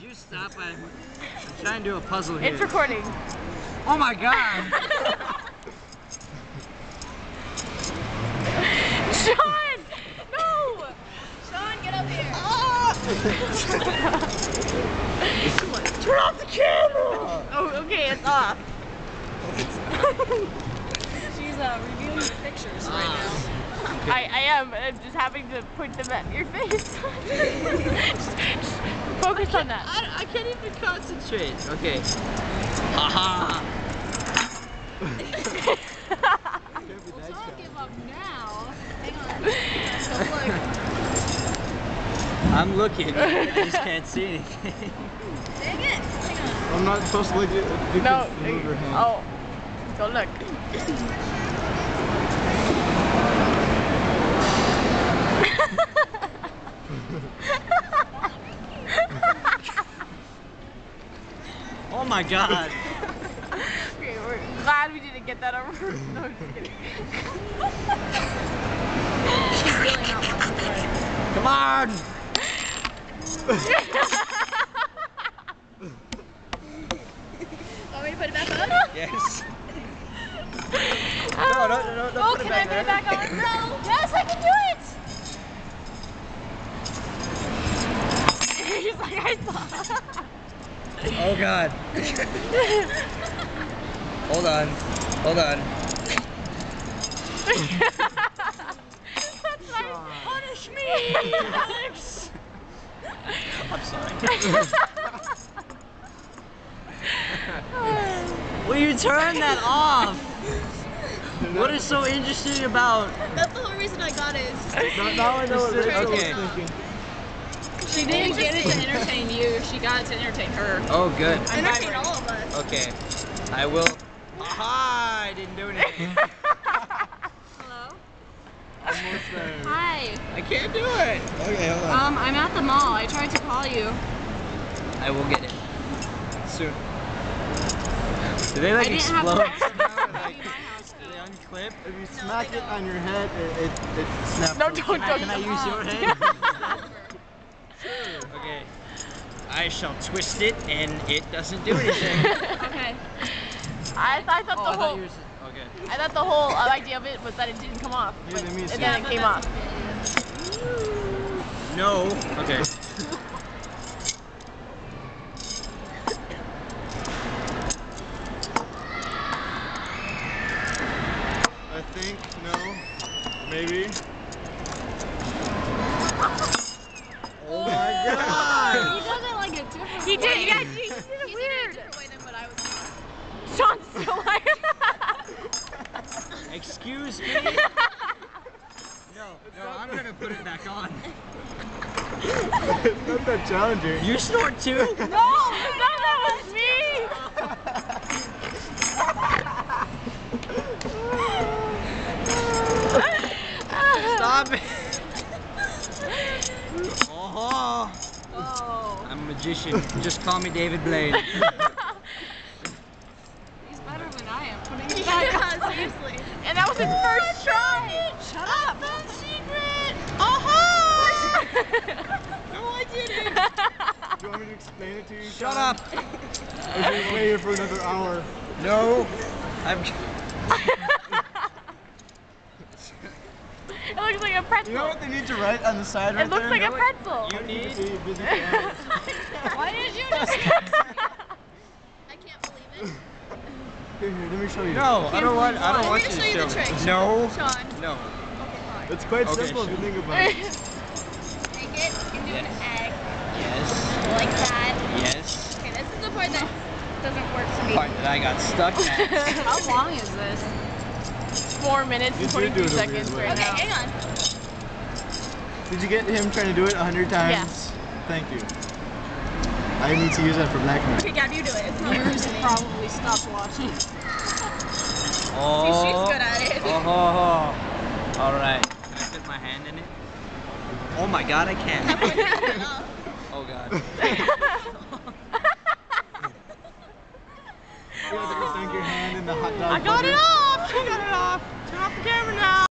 you stop? I'm trying to do a puzzle here. It's recording. Oh my god! Sean! No! Sean, get up here! Turn off the camera! Oh, okay, it's off. She's reviewing the pictures right now. I am. I'm just having to point them at your face. just focus on that. I can't even concentrate. Okay. Haha. Well, don't give up now. Hang on. I'm looking. I just can't see anything. Dang it. Hang on. I'm not supposed to look at you. No. Move your hand. Oh. Don't look. Oh my god. Okay, we're glad we didn't get that over. No, I'm just kidding. She's really not watching for it. Come on! Want me to put it back on? Yes. No, don't Oh, put it can I back put it there. back on? No. Yes, I can do it. He's like, I saw. Oh god. Hold on. Hold on. That's nice. Punish me, Alex. I'm sorry. Will you turn that off? What is so interesting about? That's the whole reason I got it. Now I know what Rachel was Okay. thinking. She didn't get it to entertain you. She got it to entertain her. Oh, good. Entertain all of us. Okay. I will. Aha! I didn't do anything. Hello? Almost there. Hi. I can't do it. Okay, hold on. I'm at the mall. I tried to call you. I will get it soon. Do they like I didn't have explode time. somehow? Or, like, Be my house do they unclip? If you smack it on your head, it snaps. No, open. don't. Can I use your hand? Okay. I shall twist it and it doesn't do anything. Okay. I thought the whole. Okay. I thought the whole idea of it was that it didn't come off, but Neither me, and so- then it came off. No. Okay. I think, no, maybe. Oh my god! He does it like a different He way. did. Yeah, he did it He did it a weird. different way than what I was doing. Sean's still like. Excuse me. No, I'm gonna put it back on. It's not that challenging. You snort too? No, that was me. Stop it. Oh, Oh. I'm a magician. Just call me David Blaine. He's better than I am putting it back on. Yeah, Seriously. And that was his first try. Shut up. Secret. No, I didn't. Do you want me to explain it to you? Shut Sean? up. Or should we wait here for another hour? No, I'm. It looks like a pretzel. You know what they need to write on the side right It looks there? like a know it? pretzel. You need. Busy cameras. Why did you just text me? I can't believe it. Here, let me show you. No, I don't want. I don't Let want me you show to you show the trick. me. No. Sean. No. Okay, fine. It's quite Okay, simple if you show think about it. Take it and do an egg Yes. like that. Yes. Okay, this is the part that doesn't work for me. Part that I got stuck at. How long is this? 4 minutes You and should do 22 it a seconds weird way. right Okay, now. hang on. Did you get him trying to do it 100 times? Yes. Thank you. I need to use that for blackmail. Okay, Gab, you do it. It's not Viewers working. probably stopped watching. Oh. See, she's good at it. Oh. All right. Can I put my hand in it? Oh my God, I can't. Oh God. You have to sink your hand in the hot dog I got butter. it off. I got it off. Turn off the camera now.